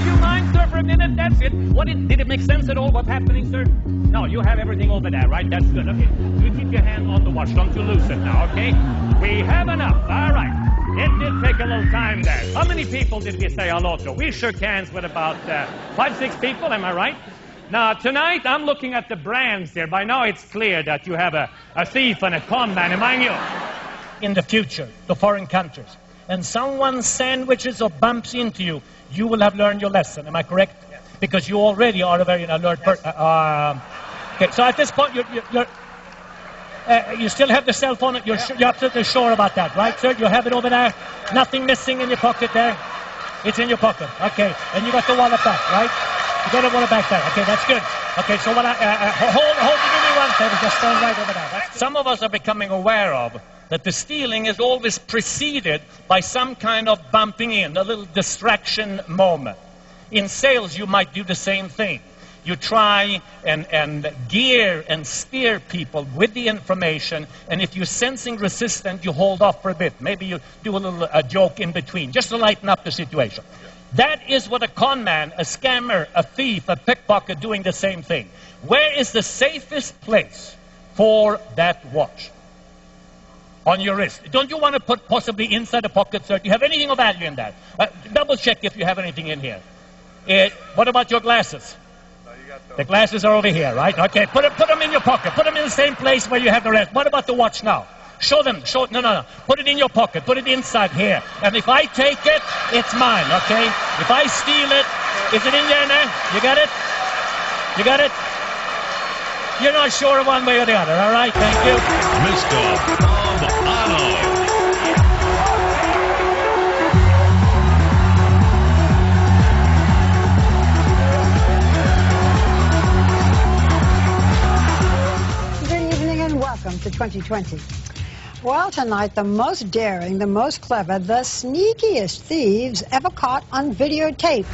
Do you mind, sir, for a minute? That's it. Did it make sense at all, what's happening, sir? No, you have everything over there, right? That's good. Okay, you keep your hand on the watch. Don't you lose it now, okay? We have enough. All right. It did take a little time there. How many people did we say hello to? We shook hands with about 5, 6 people, am I right? Now, tonight, I'm looking at the brands here. By now, it's clear that you have a thief and a con man among you. In the future, to foreign countries, and someone sandwiches or bumps into you, you will have learned your lesson. Am I correct? Yes. Because you already are a very alert person. Okay, so at this point, you still have the cell phone. You're absolutely sure about that, right, sir? You have it over there. Nothing missing in your pocket there. It's in your pocket. Okay, and you got the wallet back, right? You got the wallet back there. Okay, that's good. Okay, so what hold it in one favor. Just stand right over there. Some of us are becoming aware of that the stealing is always preceded by some kind of bumping in, a little distraction moment. In sales, you might do the same thing. You try and gear and steer people with the information, and if you're sensing resistance, you hold off for a bit. Maybe you do a little joke in between, just to lighten up the situation. That is what a con man, a scammer, a thief, a pickpocket doing the same thing. Where is the safest place for that watch? On your wrist. Don't you want to put possibly inside the pocket, sir? Do you have anything of value in that? Double check if you have anything in here. What about your glasses? The glasses are over here, right? Okay, put them in your pocket. Put them in the same place where you have the rest. What about the watch now? Show them. No. Put it in your pocket. Put it inside here. And if I take it, it's mine, okay? If I steal it, is it in there now? You got it? You got it? You're not sure one way or the other, all right? Thank you. Mr. Bob Arno. Welcome to 2020. Well, tonight, the most daring, the most clever, the sneakiest thieves ever caught on videotape.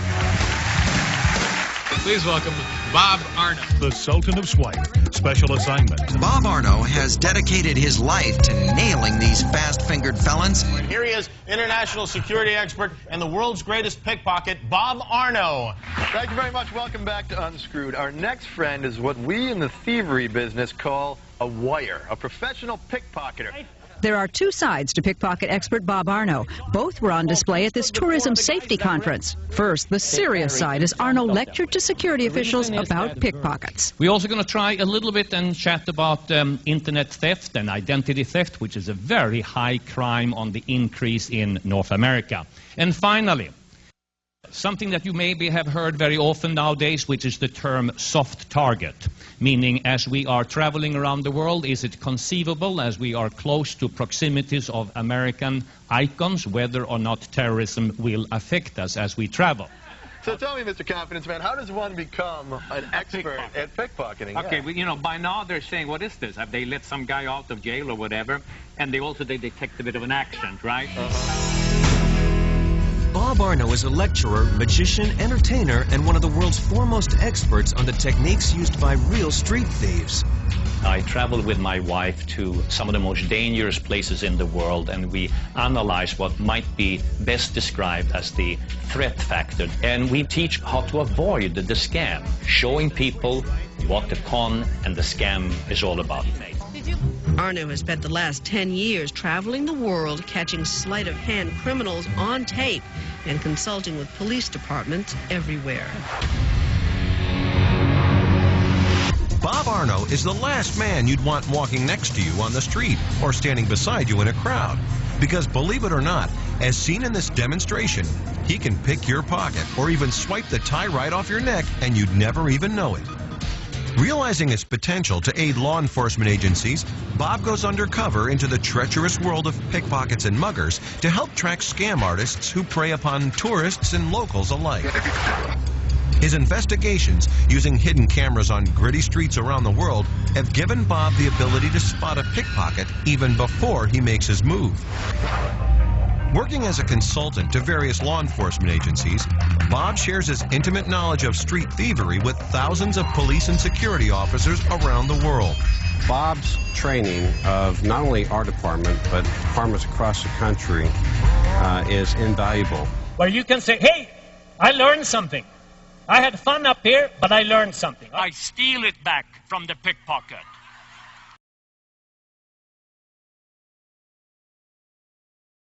Please welcome Bob Arno. The Sultan of Swipe. Special assignment. Bob Arno has dedicated his life to nailing these fast-fingered felons. Here he is, international security expert and the world's greatest pickpocket, Bob Arno. Thank you very much. Welcome back to Unscrewed. Our next friend is what we in the thievery business call a wire, a professional pickpocketer. There are two sides to pickpocket expert Bob Arno. Both were on display at this tourism safety conference. First, the serious side as Arno lectured to security officials about pickpockets. We're also going to try a little bit and chat about internet theft and identity theft, which is a very high crime on the increase in North America. And finally, something that you maybe have heard very often nowadays, which is the term soft target. Meaning, as we are traveling around the world, is it conceivable, as we are close to proximities of American icons, whether or not terrorism will affect us as we travel? So tell me, Mr. Confidence Man, how does one become an expert at pickpocketing? Okay, well, you know, by now they're saying, what is this? Have they let some guy out of jail or whatever? And they detect a bit of an accent, right? Bob Arno is a lecturer, magician, entertainer, and one of the world's foremost experts on the techniques used by real street thieves. I traveled with my wife to some of the most dangerous places in the world, and we analyze what might be best described as the threat factor. And we teach how to avoid the scam, showing people what the con and the scam is all about. Arno has spent the last 10 years traveling the world, catching sleight-of-hand criminals on tape and consulting with police departments everywhere. Bob Arno is the last man you'd want walking next to you on the street or standing beside you in a crowd. Because believe it or not, as seen in this demonstration, he can pick your pocket or even swipe the tie right off your neck and you'd never even know it. Realizing its potential to aid law enforcement agencies, Bob goes undercover into the treacherous world of pickpockets and muggers to help track scam artists who prey upon tourists and locals alike. His investigations, using hidden cameras on gritty streets around the world, have given Bob the ability to spot a pickpocket even before he makes his move. Working as a consultant to various law enforcement agencies, Bob shares his intimate knowledge of street thievery with thousands of police and security officers around the world. Bob's training of not only our department, but departments across the country is invaluable. Where you can say, hey, I learned something. I had fun up here, but I learned something. I steal it back from the pickpocket.